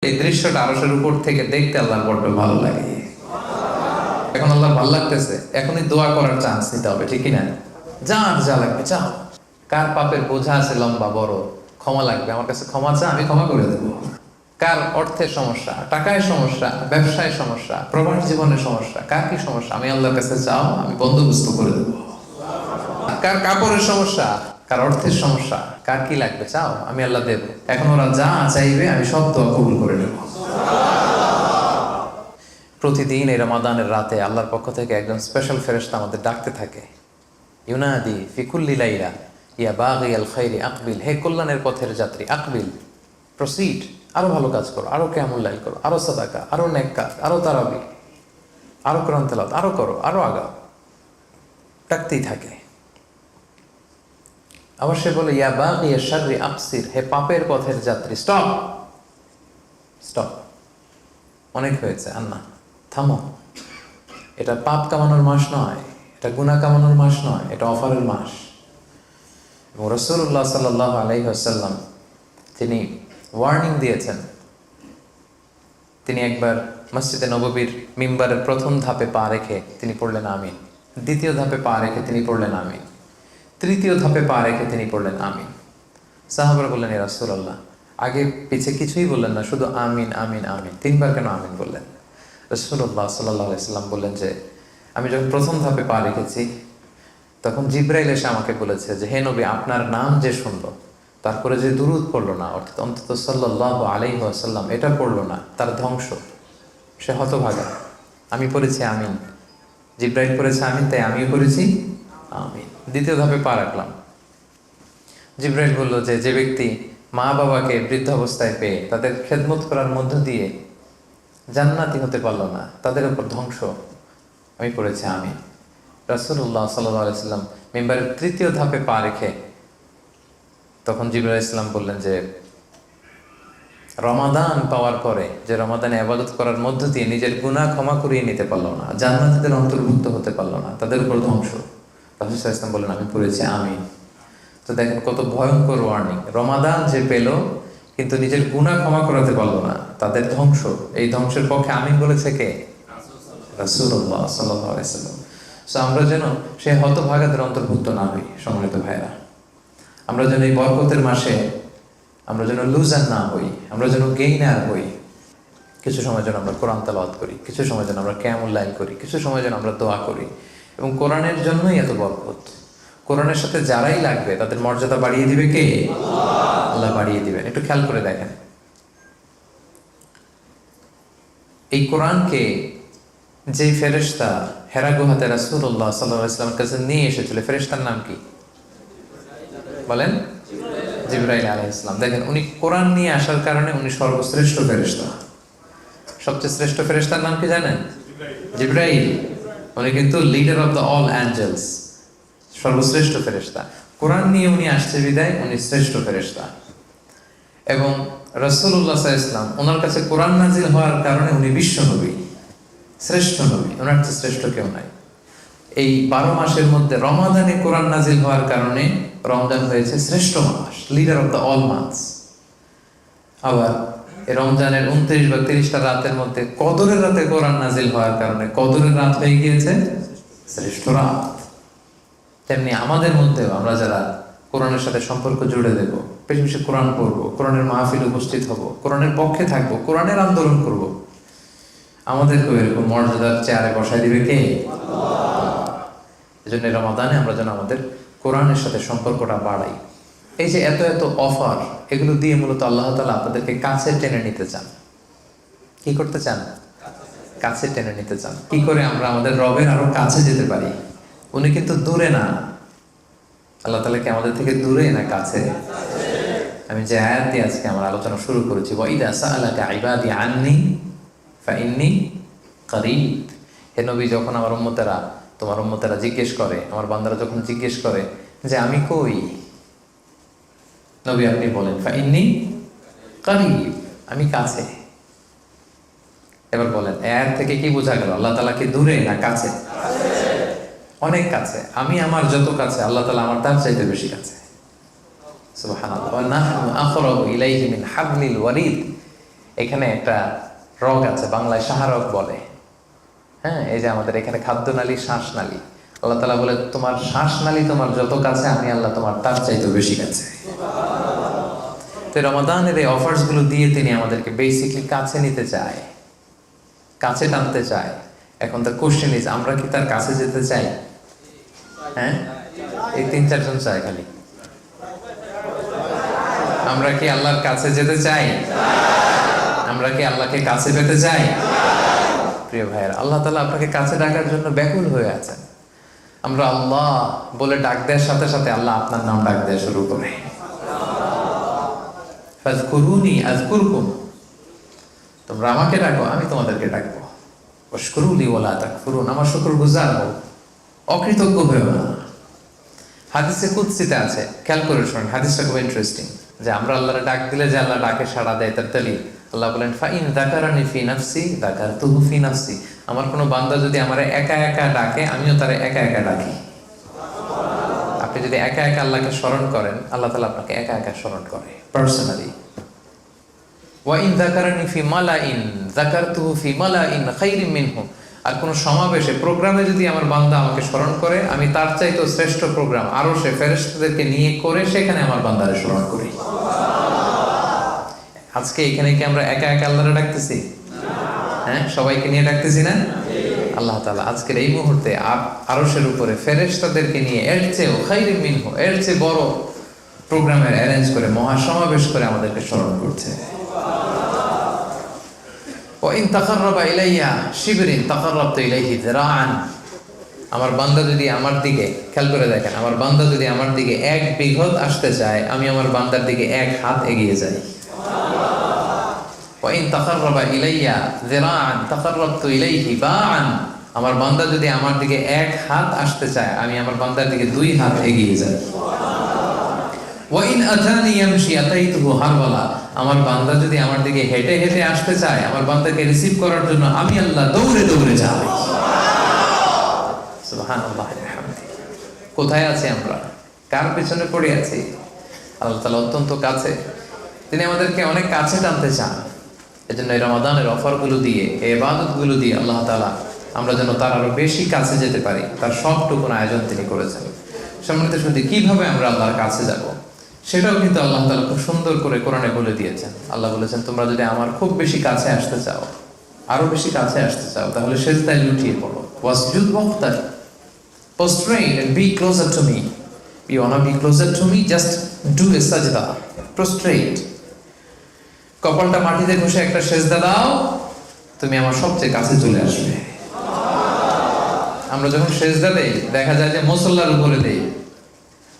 এই দৃশ্যটা আরশের উপর থেকে দেখতে আল্লাহর বড্ড ভালো লাগে। এখন আল্লাহ ভালো লাগতেছে, এখনই দোয়া করার চান্স নিতে হবে, ঠিক না? যা লাগবে চাও। কার পাপের বোঝা আছে লম্বা বড়, ক্ষমা লাগবে, আমার কাছে ক্ষমা চা, আমি ক্ষমা করে দেবো। কার অর্থের সমস্যা, টাকায় সমস্যা, ব্যবসায় সমস্যা, প্রবাস জীবনের সমস্যা, কার কি সমস্যা, আমি আল্লাহর কাছে চাও, আমি বন্দোবস্ত করে দেবো। কার কাপড়ের সমস্যা, কার অর্থের সমস্যা, কার কি লাগবে চাও, আমি আল্লাহ দেবো। এখন ওরা যা চাইবে আমি সব দোয়া কবুল করে নেব। প্রতিদিন এই রমাদানের রাতে আল্লাহর পক্ষ থেকে একজন স্পেশাল ফেরেশতা আমাদের ডাকতে থাকে, ইউনাদি ফি কুল্লি লাইলা ইয়া বাগিয়াল খাইরি আকবিল, হে কল্যাণের পথের যাত্রী আকবিল, প্রসিড, আরো ভালো কাজ করো, আরো কিয়ামুল লাইল করো, আরো সাদাকা, আরো নেক কাজ, আরো তারাবি, আরো কোরআন তেলাওয়াত, আরো করো, আরো আগাও, ডাকতেই থাকে। আবার সে বলে ইয়া বাগিয়া শাররি আকসির, হে পাপের পথের যাত্রী স্টপ স্টপ, অনেক হয়েছে, আর না, থামো। এটা পাপ কামানোর মাস নয়, এটা গুনাহ কামানোর মাস নয়, এটা অফারের মাস। এবং রাসূলুল্লাহ সাল্লাল্লাহু আলাইহি ওয়াসাল্লাম তিনি ওয়ার্নিং দিয়েছেন। তিনি একবার মসজিদে নববীর মিম্বারের প্রথম ধাপে পা রেখে তিনি পড়লেন আমিন, দ্বিতীয় ধাপে পা রেখে তিনি পড়লেন আমিন, তৃতীয় ধাপে পা রেখে তিনি পড়লেন আমিন। সাহাবারা বললেন, ইয়া রাসূলুল্লাহ, আগে পিছে কিছুই বললেন না, শুধু আমিন আমিন আমিন, তিনবার কেন আমিন বললেন? রাসূলুল্লাহ সাল্লাল্লাহু আলাইহি ওয়াসাল্লাম বললেন যে আমি যখন প্রথম ধাপে পা রেখেছি তখন জিবরাইল এসে আমাকে বলেছে যে হে নবী, আপনার নাম যে শুনলো তারপরে যে দুরূদ পড়লো না, অর্থাৎ অন্তত সাল্লাল্লাহু আলাইহি ওয়াসাল্লাম এটা পড়লো না, তার ধ্বংস, সে হতভাগা। আমি পড়েছি আমিন, জিবরাইল পড়েছে আমিন, তাই আমিও পড়েছি আমিন। দ্বিতীয় ধাপে পা রাখলাম। জিবরাইল বলল যে যে ব্যক্তি মা বাবাকে বৃদ্ধ অবস্থায় পেয়ে তাদের খেদমত করার মধ্য দিয়ে জান্নাতি হতে পারলো না, তাদের উপর ধ্বংস, আমি পড়েছি আমিন। রাসূলুল্লাহ সাল্লাল্লাহু আলাইহি ওয়াসাল্লাম মিম্বারের তৃতীয় ধাপে পা রেখে তখন জিবরাইল ইসলাম বললেন যে রমাদান পাওয়ার পরে যে রমাদানে ইবাদত করার মধ্য দিয়ে নিজের গুনাহ ক্ষমা করিয়ে নিতে পারলো না, জান্নাতীদের অন্তর্ভুক্ত হতে পারলো না, তাদের উপর ধ্বংস। রাসূল সাল্লাল্লাহু আলাইহি ওয়াসাল্লাম বললেন আমি পড়েছি আমিন। তো দেখেন কত ভয়ঙ্কর ওয়ার্নিং। রমাদান যে পেল কিন্তু নিজের গুনাহ ক্ষমা করাতে পারলো না, তাদের ধ্বংস। এই ধ্বংসের পক্ষে আমিন বলেছে কে? রাসূলুল্লাহ সাল্লাল্লাহু আলাইহি ওয়াসাল্লাম। সো আমরা যেন সেই হতভাগাদের অন্তর্ভুক্ত না হই। সম্মানিত ভাইরা, আমরা যেন এই বরকতের মাসে আমরা যেন লুজার না হই, আমরা যেন গেইনার হই। কিছু সময় যেন আমরা কোরআন তেলাওয়াত করি, কিছু সময় যেন আমরা কিয়ামুল লাইল করি, কিছু সময় যেন আমরা দোয়া করি। এবং কোরআনের জন্যই এত বরকত। কোরআনের সাথে যারাই লাগবে তাদের মর্যাদা বাড়িয়ে দিবে কে? আল্লাহ বাড়িয়ে দিবেন। একটু খেয়াল করে দেখেন, এই কোরআনকে যে ফেরেশতা হেরা গুহাতে রাসূলুল্লাহ সাল্লাল্লাহু আলাইহি ওয়াসাল্লামের কাছে নিয়ে এসেছিল, ফেরেশতার নাম কি বলেন? জিবরাইল আলাইহিস সালাম। দেখেন, উনি কোরআন নিয়ে আসার কারণে উনি সর্বশ্রেষ্ঠ ফেরেশতা। সবচেয়ে শ্রেষ্ঠ ফেরেশতার নাম কি জানেন? জিবরাইল। উনি কিন্তু leader of the all angels, সর্বশ্রেষ্ঠ ফেরেশতা। কোরআন নিয়ে উনি আসছে বিদায় উনি শ্রেষ্ঠ ফেরেশতা। এবং রাসূলুল্লাহ সাল্লাল্লাহু আলাইহি ওয়াসাল্লাম, ওনার কাছে কোরআন নাজিল হওয়ার কারণে উনি বিশ্ব নবী, শ্রেষ্ঠ নবী, ওনার চেয়ে শ্রেষ্ঠ কেউ নাই। এই 12 মাসের মধ্যে রমাদানে কোরআন নাজিল হওয়ার কারণে রমজান হয়েছে শ্রেষ্ঠ মাস, leader of the all months. আবার এই রমজানের 29 বা 30টা রাতের মধ্যে কদরের রাতে কোরআন নাজিল হওয়ার কারণে কদরের রাত হয়ে গিয়েছে শ্রেষ্ঠ রাত। তেমনি আমাদের মধ্যেও আমরা যারা কোরআনের সাথে সম্পর্ক জুড়ে দেব, বেশি বেশি কোরআন পড়বো, কোরআনের মাহফিলে উপস্থিত হব, কোরআনের পক্ষে থাকবো, কোরআনের আন্দোলন করব, আমাদেরকেও এরকম মর্যাদার চেয়ারে বসাই দিবে কে? এই জন্য রমাদানে আমরা যেন আমাদের কোরআনের সাথে সম্পর্কটা বাড়াই। এই যে এত এত অফার, এগুলো দিয়ে মূলত আল্লাহ তাআলা আপনাদেরকে কাছে টেনে নিতে চান। কি করতে চান? কাছে টেনে নিতে চান। কি করে আমরা আমাদের রবের আরো কাছে যেতে পারি? উনি কিন্তু দূরে না। আল্লাহ তাআলা কি আমাদের থেকে দূরে না কাছে? আমি যে আয়াত দিয়ে আজকে আমার আলোচনা শুরু করেছি, ওয়া ইযা সাআলাকা ইবাদি আন্নী ফাইন্নী করিব। হে নবী, যখন আমার উম্মতেরা, তোমার উম্মতেরা জিজ্ঞেস করে, আমার বান্দারা যখন জিজ্ঞেস করে যে আমি কই, নবী আপনি বলেন ফাইন্নী করিব, আমি কাছে। এবার বলেন, এর থেকে কি বোঝা গেল? আল্লাহ তাআলা কি দূরে না কাছে? অনেক কাছে। আমি আমার যত কাছে, আল্লাহ তাআলা আমার তার চাইতে বেশি কাছে। সুবহানাল্লাহ। ওয়া নাহনু আকরাবু ইলাইহি মিন হাবলিল ওয়ারিদ। এখানে একটা রগ আছে, বাংলায় শাহরগ বলে। হ্যাঁ, এই যে আমাদের এখানে খাদ্যনালী, শ্বাসনালী, আল্লাহ তাআলা বলে তোমার শ্বাসনালী তোমার যত কাছে, আমি আল্লাহ তোমার তার চাইতে বেশি কাছে। তো রমাদানের এই অফার্স গুলো দিয়ে তিনি আমাদেরকে বেসিকলি কাছে নিতে চায়, কাছে টানতে চায়। এখন তার কোশ্চেন ইজ, আমরা কি তার কাছে যেতে চাই? হ্যাঁ, এই 3-4 জন চাই খালি। আমরা কি আল্লাহর কাছে যেতে চাই? আমরা কি আল্লাহকে কাছে পেতে চাই? প্রিয় ভাইয়েরা, আল্লাহ তাআলা আপনাকে কাছে ডাকার জন্য ব্যাকুল হয়ে আছেন। আমরা আল্লাহ বলে ডাক দেওয়ার সাথে সাথে আল্লাহ আপনার নাম ডাক দেওয়া শুরু করে। ফাযকুরুনি আযকুরকুম, তোমরা আমাকে ডাকো, আমি তোমাদেরকে ডাকবো। ওয়াশকুরুলি ওয়ালা তাকফুরুন, আমার শুকরগুজার হও, অকৃতজ্ঞ হয়েও না। হাদিসে কুদসিতে আছে, খেয়াল করে শুনুন, হাদিসটা খুব ইন্টারেস্টিং, যে আমরা আল্লাহরে ডাক দিলে যে আল্লাহ ডাকে সাড়া দেয় তার দলিল। আল্লাহ বলেন, ফাইন যাকারানি ফি নাফসি যাকারতুহু ফি নাফসি, আমার কোনো বান্দা যদি আমারে একা একা ডাকে, আমিও তারে একা একা ডাকি। আপনি যদি একা একা আল্লাহকে স্মরণ করেন, আল্লাহ তাআলা আপনাকে একা একা স্মরণ করে পার্সোনালি। ওয়া ইন যাকারানি ফি মালাইন যাকারতুহু ফি মালাইন খায়রিন মিনহু, আর কোন সমাবেশে, প্রোগ্রামে যদি আমার বান্দা আমাকে স্মরণ করে, আমি তার চাইতেও শ্রেষ্ঠ প্রোগ্রাম আরো সে ফেরেশতাদেরকে নিয়ে করে সেখানে আমার বান্দারে স্মরণ করি। আজকে এখানে কি আমরা একা একা আল্লাহরে ডাকতেছি? হ্যাঁ, সবাইকে নিয়ে ডাকতেছি না? আল্লাহ তাআলা আজকের এই মুহূর্তে আরশের উপরে ফেরেশতাদেরকে নিয়ে এর চেয়েও খায়রিন মিনহু, এর চেয়ে বড় প্রোগ্রামের অ্যারেঞ্জ করে, মহাসমাবেশ করে আমাদেরকে স্মরণ করছে। ওয়াইন তাকাররাবা ইলাইয়া শিবরিন তাকাররাবতু ইলাইহি যিরাআন, আমার বান্দা যদি আমার দিকে, খেয়াল করে দেখেন, আমার বান্দা যদি আমার দিকে 1 বিঘত আসতে চায়, আমি আমার বান্দার দিকে 1 হাত এগিয়ে যাই। ওয়াইন তাকাররাবা ইলাইয়া যিরাআন তাকাররাবতু ইলাইহি বাআন, আমার বান্দা যদি আমার দিকে 1 হাত আসতে চায়, আমি আমার বান্দার দিকে 2 হাত এগিয়ে যাই। ওয়াইন আতানি ইয়ামশি আতাইতুহু হারওয়ালা, আমার বান্দা যদি আমার দিকে হেঁটে হেঁটে আসতে চায়, আমার বান্দাকে রিসিভ করার জন্য আমি আল্লাহ দৌড়ে দৌড়ে যাই। সুবহানাল্লাহ ওয়া বিহামদিহি। কোথায় আছি আমরা? কার পেছনে পড়ে আছি? আল্লাহ তাআলা অত্যন্ত কাছে, তিনি আমাদেরকে অনেক কাছে টানতে চান। এজন্য এই রমাদানের অফারগুলো দিয়ে, এই ইবাদতগুলো দিয়ে আল্লাহ তাআলা আমরা যেন তার আরো বেশি কাছে যেতে পারি, তার সবটুকুন আয়োজন তিনি করেছেন। সম্মানিত শুধু কিভাবে আমরা আল্লাহর কাছে যাব, সেটাও কিন্তু আল্লাহ তাআলা খুব সুন্দর করে কোরআনে বলে দিয়েছেন। আল্লাহ বলেছেন, তোমরা যদি আমার খুব বেশি কাছে আসতে চাও, আরো বেশি কাছে আসতে চাও, তাহলে সিজদায় লুটিয়ে পড়ো। ওয়াসজুদ ওয়াক্তার, prostrate and be closer to me. You wanna be closer to me? Just do a sajda, prostrate. কপালটা মাটিতে ঘষে একটা সিজদা দাও, তুমি আমার সবচেয়ে কাছে চলে আসবে। আমরা যখন সিজদা দেই, দেখা যায় যে মুসল্লার উপরে দেই।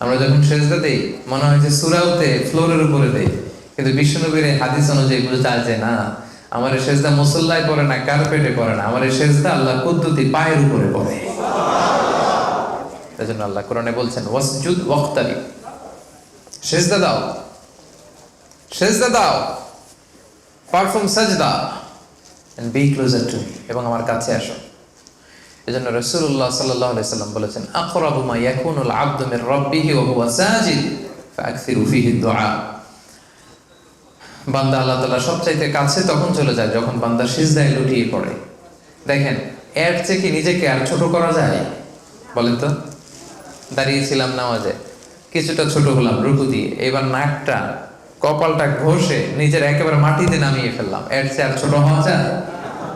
আমরা যখন সিজদা দেই, মনে হয় যে সূরাতে ফ্লোরের উপরে দেই, কিন্তু বিশ্বনবীর হাদিস অনুযায়ী বোঝা যায় যে না, আমার এই সিজদা মুসল্লায় পড়ে না, কার্পেটে পড়ে না, আমার এই সিজদা আল্লাহ কুদরতি পায়ের উপরে পড়ে। এজন্য আল্লাহ কোরআনে বলছেন, ওয়াসজুদ ওয়াক্তারিব, সিজদা দাও, সিজদা দাও, পারফর্ম সাজদা and be closer to me, এবং আমার কাছে আসো। এজন্য রাসূলুল্লাহ সাল্লাল্লাহু আলাইহি সাল্লাম বলেছেন, আকরাবু মা ইয়াকুনুল আবদু মির রাব্বিহি ওয়া হুয়া সাজিদ ফাআকসিরু ফীহি দুআ। বান্দা আল্লাহ তাআলা সবচাইতে কাছে তখন চলে যায় যখন বান্দা সিজদায় লুটিয়ে পড়ে। দেখেন, এর চেয়ে কি নিজেকে আর ছোট করা যায়? বলেন তো। দাঁড়িয়েছিলাম নামাজে, কিছুটা ছোট হলাম রুকু দিয়ে, এবার নাকটা, কপালটা ঘষে নিজের একেবারে মাটিতে নামিয়ে ফেললাম, এর চেয়ে আর ছোট হওয়া যায়?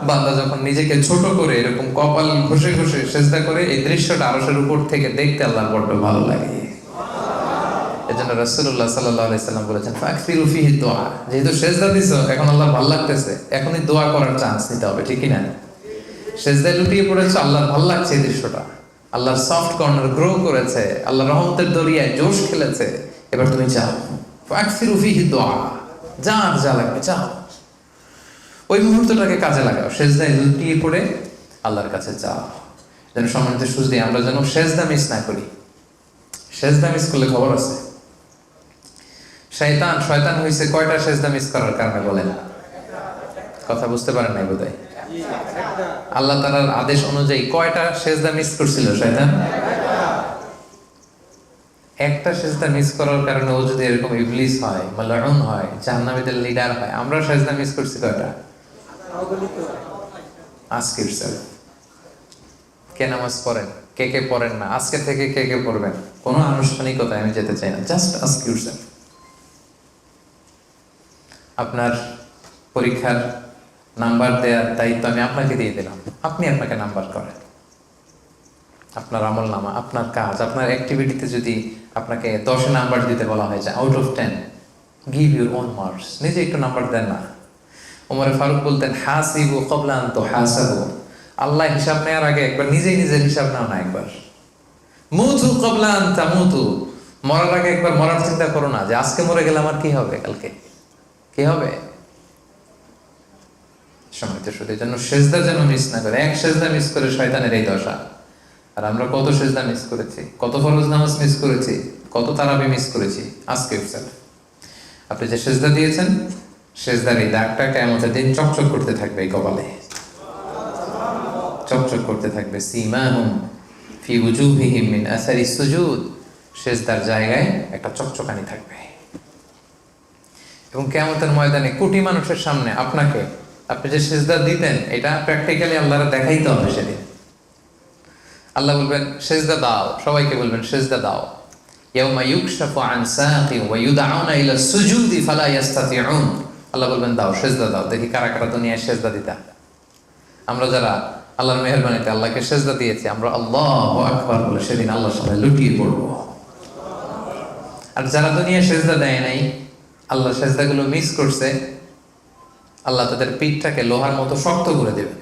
বান্দা যখন নিজেকে ছোট করে এরকম কপাল ঘষে ঘষে সিজদা করে, এই দৃশ্যটা আরশের উপর থেকে দেখতে আল্লাহর বড় ভালো লাগে। এজন্য রাসূলুল্লাহ সাল্লাল্লাহু আলাইহি সাল্লাম বলেছেন, ফাকসিরু ফীহি দুআ, যেহেতু সিজদা দিছো, এখন আল্লাহ ভালো লাগতেছে, এখনই দোয়া করার চান্স নিতে হবে, ঠিক কি না? সিজদায় লুটিয়ে পড়েছো, আল্লাহর ভালো লাগছে এই দৃশ্যটা, আল্লাহর সফট কর্নার গ্রো করেছে, আল্লাহর রহমতের দরিয়ায় জোশ খেলেছে, এবার তুমি যাও, ফাকসিরু ফীহি দুআ, যা লাগবে যাও, ওই মুহূর্তটাকে কাজে লাগাও, সিজদায় লুটিয়ে পড়ে আল্লাহর কাছে যাও। যেন সম্মানিত সুজদি, আমরা যেন সিজদা মিস না করি। সিজদা মিস করলে খবর আছে। শয়তান হইছে কয়টা সিজদা মিস করার কারণে বলেন? কথা বুঝতে পারেন নাই বোধহয়। আল্লাহ তাআলার আদেশ অনুযায়ী কয়টা সিজদা মিস করছিল শয়তান? একটা সেজদা মিস করার কারণে ও যদি এরকম ইবলিস হয়, মালউন হয়, জাহান্নামীদের লিডার হয়, আমরা সেজদা মিস করছি কয়টা? আস্ক ইয়োরসেলফ, কে নামাজ পড়েন, কে কে পড়েন না, আজকে থেকে কে কে পড়বেন, কোনো আনুষ্ঠানিকতায় আমি যেতে চাই না, জাস্ট আস্ক ইয়োরসেলফ। আপনার পরীক্ষার নাম্বার দেওয়ার দায়িত্ব আমি আপনাকে দিয়ে দিলাম, আপনি আপনাকে নাম্বার করেন। আপনার আমল নামা, আপনার কাজ, আপনার অ্যাক্টিভিটিতে যদি আপনাকে 10 নাম্বার দিতে বলা হয় যে out of 10 give your own marks, নিজে একটু নাম্বার দেন না। ওমর ফারুক বলতেন হাসিবু ক্বাবলা আন তুহাসাবু, আল্লাহ হিসাব নেওয়ার আগে একবার নিজেই নিজের হিসাব নাও না একবার। মুতু ক্বাবলা আন তামুতু, মরার আগে একবার মরার চিন্তা করো না যে আজকে মরে গেলে আমার কি হবে, কালকে কি হবে। সময় তো শুধু জন্য সেজদা যেন মিস না করে, এক সেজদা মিস করে শয়তানের এই দশা। আর আমরা কত সেজদা মিস করেছি, কত ফরজ নামাজ মিস করেছি, কত তারাবি মিস করেছি। আজকে আপনি যে সেজদা দিয়েছেন, সেজদার এই দাগটা কিয়ামতের দিন চকচক করতে থাকবে, এই কপালে চকচক করতে থাকবে। সীমাহুম ফি উজুহিহিম মিন আসারিস সুজুদ, সেজদার জায়গায় একটা চকচকানি থাকবে। এবং কিয়ামতের ময়দানে কোটি মানুষের সামনে আপনাকে, আপনি যে সেজদা দিতেন এটা প্র্যাকটিক্যালি আল্লাহর দেখাইতে হবে সেদিন। আল্লাহ বলবেন সেজদা দাও, সবাইকে বলবেন সেজদা দাও। ইয়াউমা ইউকশাফু আন সাকিন ওয়া ইউদআউনা ইলা সুজুদি ফালা ইস্তাতিউন, আল্লাহ বলবেন দাও সেজদা দাও, দেখি কারা কারা দুনিয়ায় সেজদা দিতা। আমরা যারা আল্লাহর মেহেরবানিতে আল্লাহকে সেজদা দিয়েছি, আমরা আল্লাহু আকবার বলে সেদিন আল্লাহর সামনে লুটিয়ে পড়ব। আর যারা দুনিয়ায় সেজদা দেয় নাই, আল্লাহ সেজদাগুলো মিস করছে, আল্লাহ তাদের পিঠটাকে লোহার মতো শক্ত করে দেবে।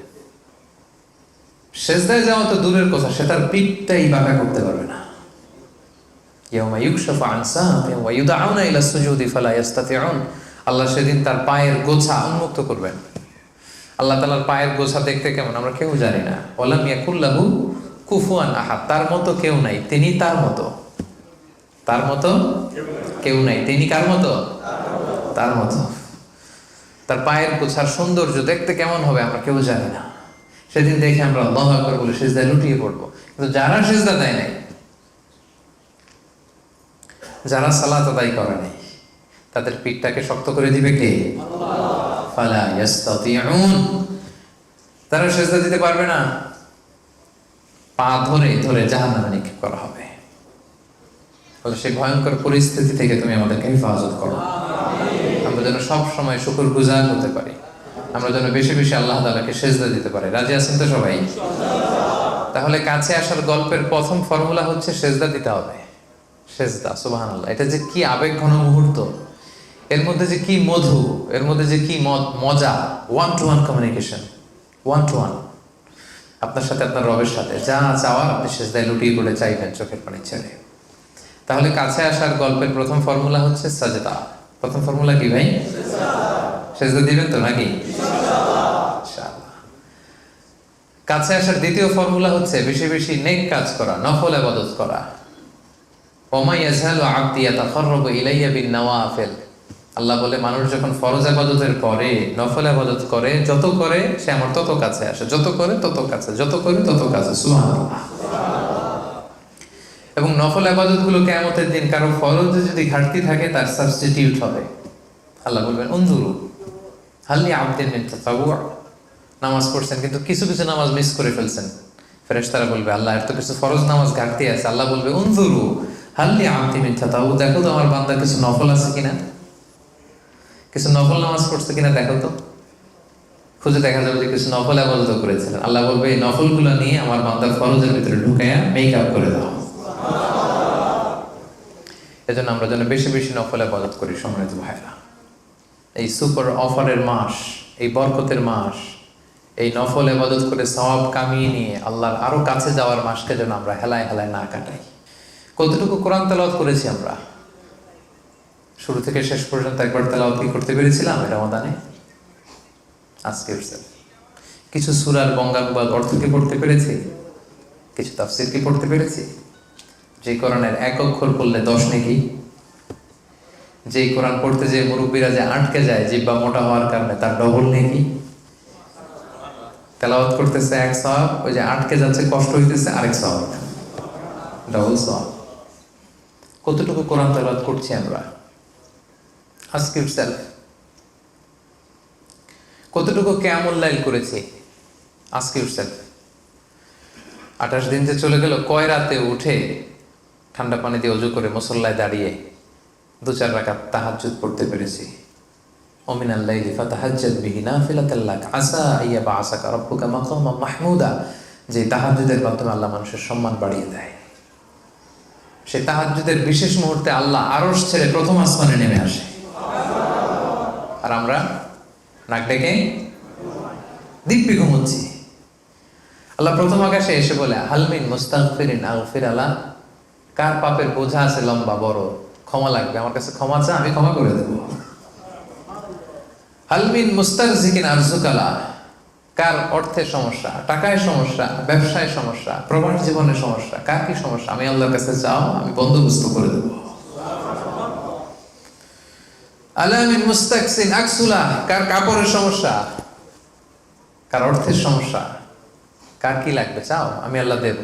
সেজদায় যাওয়া তো দূরের কথা, সে তার পিঠটাই বাঁকা করতে পারবে না। ইয়াউমা ইউকশাফু আন সাকিন ওয়া ইউদআউনা ইলা সুজুদি ফালা ইস্তাতিউন, আল্লাহ সেদিন তার পায়ের গোছা উন্মুক্ত করবেন। আল্লাহ তাআলার পায়ের গোছা দেখতে কেমন আমরা কেউ জানি না। ওয়ালাম ইয়াকুল লাহু কুফুয়ান আহাদ, তার মতো কেউ নাই, তিনি তার মতো, তার মতো কেউ নাই, তিনি কার মতো, তার মতো। তার পায়ের গোছার সৌন্দর্য দেখতে কেমন হবে আমরা কেউ জানি না। সেদিন দেখে আমরা আল্লাহু আকবার বলে সিজদায় লুটিয়ে পড়বো। কিন্তু যারা সিজদা দেয় নাই, যারা সালাত আদায় করে নাই, তাদের পিঠটাকে শক্ত করে দিবে কে? আল্লাহ। ফালা ইস্তাতিউন, তারা সিজদা দিতে পারবে না, পা ধরে ধরে জাহান্নামে নিক্ষেপ করা হবে। সেই ভয়ঙ্কর পরিস্থিতি থেকে তুমি আমাদেরকে হেফাজত করো, আমরা যেন সব সময় শুকরগুজার হতে পারি, আমরা যেন বেশি বেশি আল্লাহ তাআলাকে সেজদা দিতে পারি। রাজি আছেন তো সবাই? তাহলে কাছে আসার গল্পের প্রথম ফর্মুলা হচ্ছে সেজদা দিতে হবে। সেজদা, সুবহানাল্লাহ, এটা যে কি আবেগ ঘন মুহূর্ত, এর মধ্যে যে কি মধু, এর মধ্যে যে কি মজা। One to one communication, one to one, আপনার সাথে আপনার রবের সাথে যা চাওয়ার আপনি সেজদায় লুটিয়ে পড়ে চাইবেন চোখের পানি ছেড়ে। তাহলে কাছে আসার গল্পের প্রথম ফর্মুলা হচ্ছে সাজদা। প্রথম ফর্মুলা কি ভাই? সেজদা দিবেন তো নাকি? ইনশাআল্লাহ। কাছে আসার দ্বিতীয় ফর্মুলা হচ্ছে বেশি বেশি নেক কাজ করা, নফল ইবাদত করা। ওমা ইয়াজহালু আবদি ইয়াতাকাররাবু ইলাইয়া বিন নওয়াফিল, আল্লাহ বলে মানুষ যখন ফরজ ইবাদতের পরে নফল ইবাদত করে, যত করে সে আমার তত কাছে আসে, যত করে তত কাছে, যত করে তত কাছে। সুবহানাল্লাহ। এবং নফল ইবাদতগুলো কিয়ামতের দিন কারো ফরজে যদি ঘাটতি থাকে তার সাবস্টিটিউট হবে। আল্লাহ বলবেন উনজুরু হাল লি আবদিন মিন তাতাওয়ু, নামাজ পড়ছেন কিন্তু কিছু কিছু নামাজ মিস করে ফেলছেন, ফেরেশতারা বলবে আল্লাহ এর তো কিছু ফরজ নামাজ ঘাটতি আছে। আল্লাহ বলবে উনজুরু হাল লি আবদিন মিন তাতাওয়ু, দেখো তো আমার বান্দার কিছু নফল আছে কিনা, কিছু নফল নামাজ পড়ছে কিনা দেখো তো। খুঁজে দেখা যাবে যে কিছু নফল ইবাদত করেছিলেন। আল্লাহ বলবে এই নফলগুলো নিয়ে আমার বান্দার ফরজের ভিতরে ঢুকায়া মেকআপ করে দাও। এজন্য আমরা যেন বেশি বেশি নফল ইবাদত করি। সম্মানিত ভাইরা, এই সুপার অফারের মাস, এই বরকতের মাস, এই নফল ইবাদত করে সওয়াব কামিয়ে নিয়ে আল্লাহর আরো কাছে যাওয়ার মাসকে যেন আমরা হেলায় হেলায় না কাটাই। কতটুকু কোরআন তেলাওয়াত করেছি আমরা? শুরু থেকে শেষ পর্যন্ত একবার তেলাওয়াত কি করতে পেরেছিলাম এই রমাদানে? আজকে কিছু সূরার বঙ্গানুবাদ অর্থ কি পড়তে পেরেছি? কিছু তাফসীর কি পড়তে পেরেছি? যে কোরআনের এক অক্ষর পড়লে 10 নেকি, যে কোরআন পড়তে যে মুরব্বীরা যে আটকে যায় জিহ্বা মোটা হওয়ার কারণে তার ডবল নেকি। তেলাওয়াত করতেছে এক সওয়াব, ওই যে আটকে যাচ্ছে কষ্ট হইতেছে আরেক সওয়াব, ডবল সওয়াব। কতটুকু কোরআন তেলাওয়াত করছি আমরা? Ask yourself. কতটুকু কিয়ামুল লাইল করেছি? Ask yourself. 28 দিন যে চলে গেল, কয় রাতে উঠে ঠান্ডা পানি দিয়ে ওযু করে মুসল্লায় দাঁড়িয়ে 2-4 রাকাত তাহাজ্জুদ পড়তে পেরেছি? ওমিনাল লাইলি ফাতাহাজ্জাদ বিহি নাফিলাতাল লাক আসা আইয়াবআসাকা রাব্বুকা মাকামান মাহমুদা। যে তাহাজ্জুদের মাধ্যমে আল্লাহ মানুষের সম্মান বাড়িয়ে দেয়, সেই তাহাজ্জুদের বিশেষ মুহূর্তে আল্লাহ আরশ ছেড়ে প্রথম আসমানে নেমে আসে, আর আমরা নাক ডেকে দিব্যি ঘুমোচ্ছি। আল্লাহ প্রথম আকাশে এসে বলে, হালমিন মুস্তাগফিরিন আগফির আলা। কার পাপের বোঝা আছে লম্বা বড়, ক্ষমা লাগবে, আমার কাছে ক্ষমা চা, আমি ক্ষমা করে দেব। হালমিন মুস্তারজিকিন আরজুকালা। কার অর্থের সমস্যা, টাকায় সমস্যা, ব্যবসায় সমস্যা, প্রবাস জীবনের সমস্যা, কার কি সমস্যা, আমি আল্লাহর কাছে চাও, আমি বন্দোবস্ত করে দেব। আলামিন মুস্তাকসিন আকসুলা। কার কাপড়ের সমস্যা, কার অর্থের সমস্যা, কার কি লাগবে চাও, আমি আল্লাহ দেব।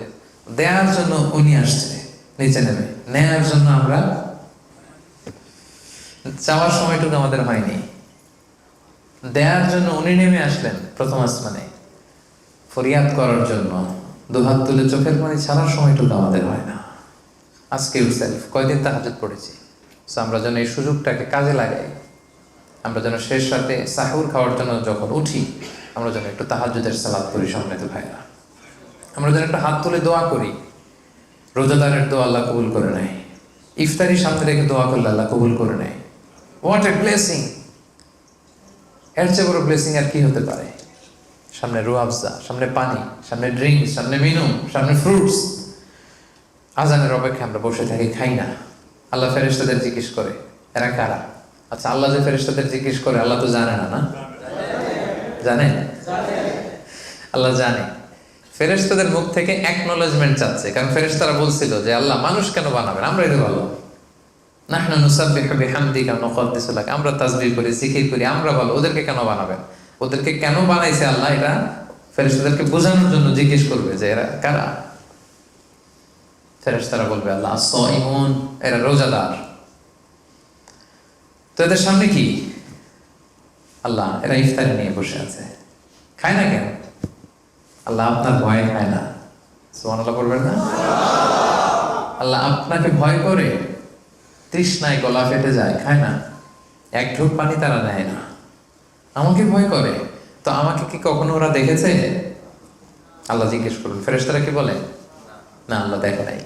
দেওয়ার জন্য উনি আসছে নিচে নেমে, নেয়ার জন্য আমরা চাওয়ার সময়টুকু আমাদের হয়নি। দেওয়ার জন্য উনি নেমে আসলেন প্রথম আসমানে, ফরিয়াদ করার জন্য দুহাত তুলে চোখের পানি ছাড়ার সময়টুকু আমাদের হয় না। আজকে ইউরসেলফ কয়দিন তাহাজ্জুদ পড়েছি? সো আমরা যেন এই সুযোগটাকে কাজে লাগাই। আমরা যেন শেষ রাতে সাহুর খাওয়ার জন্য যখন উঠি, আমরা যেন একটু তাহাজ্জুদের সালাত করি সম্মানিত ভাইরা। আমরা যেন একটা হাত তুলে দোয়া করি। রোজাদারের দোয়া আল্লাহ কবুল করে নেয়, ইফতারি সামনে রেখে দোয়া করলে আল্লাহ কবুল করে নেয়। What a blessing! এর চেয়ে বড় ব্লেসিং আর কি হতে পারে? সামনে রুয়াবজা, সামনে পানি, সামনে ড্রিঙ্কস, সামনে মেনু, সামনে ফ্রুটস। আজানের অপেক্ষা আমরা বসে থাকি, খাই না। আল্লাহ ফেরেশতাদের জিজ্ঞেস করে, এরা কারা? আচ্ছা, আল্লাহ যে ফেরেশতাদের জিজ্ঞেস করে, আল্লাহ তো জানে না, না জানে? আল্লাহ জানে। ফেরেশতাদের মুখ থেকে অ্যাকনোলেজমেন্ট চাচ্ছে, কারণ ফেরেশতারা বলছিল যে আল্লাহ মানুষ কেন বানাবেন, আমরা এটা ভালো। নাহনু নুসাব্বিহু বিহামদিকা ওয়া নুকদ্দিসু লাক। আমরা তাসবিহ করি, জিকির করি, আমরা ভালো, ওদেরকে কেন বানাবেন? ওদেরকে কেন বানাইছে আল্লাহ, এটা ফেরেশতাদেরকে বোঝানোর জন্য জিজ্ঞেস করবে যে এরা কারা। ফেরেশতারা বলবে আল্লাহ আস-সাইমুন, এরা রোজাদার। তো এদের সামনে কি? আল্লাহ, এরা ইফতারি নিয়ে বসে আছে, খায় না কেন? আল্লাহ আপনার ভয়ে খায় না। সুবহানাল্লাহ বলবেন না? আল্লাহ আপনাকে ভয় করে, তৃষ্ণায় গলা ফেটে যায়, খায় না, এক ঢোক পানি তারা নেয় না। আমাকে ভয় করে, তো আমাকে কি কখনো ওরা দেখেছে? আল্লাহ জিজ্ঞেস করুন। ফেরেশতারা কি বলে? না, আল্লাহ দেখে নাই।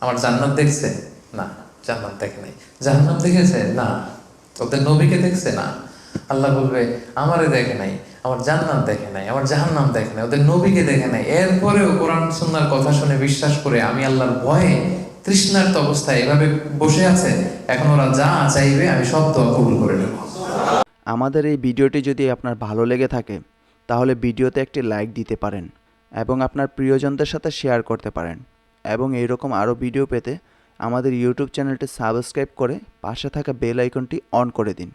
আমার জান্নাত দেখছে? না, জান্নাত দেখে নাই। জাহান্নাম দেখেছে? না। ওদের নবীকে দেখছে? না। আল্লাহ বলবে আমারে দেখে নাই, আমার জান্নাত দেখে নাই, আমার জাহান্নাম দেখে নাই, ওদের নবীকে দেখে নাই, এরপরেও কোরআন সুন্নাহর কথা শুনে বিশ্বাস করে আমি আল্লাহর ভয়ে তৃষ্ণার্ত অবস্থায় এভাবে বসে আছে। এখন ওরা যা চাইবে আমি সব দোয়া কবুল করে নেব। আমাদের এই ভিডিওটি যদি আপনার ভালো লেগে থাকে, তাহলে ভিডিওতে একটি লাইক দিতে পারেন এবং আপনার প্রিয়জনদের সাথে শেয়ার করতে পারেন। এবং এইরকম আরও ভিডিও পেতে আমাদের ইউটিউব চ্যানেলটি সাবস্ক্রাইব করে পাশে থাকা বেল আইকনটি অন করে দিন।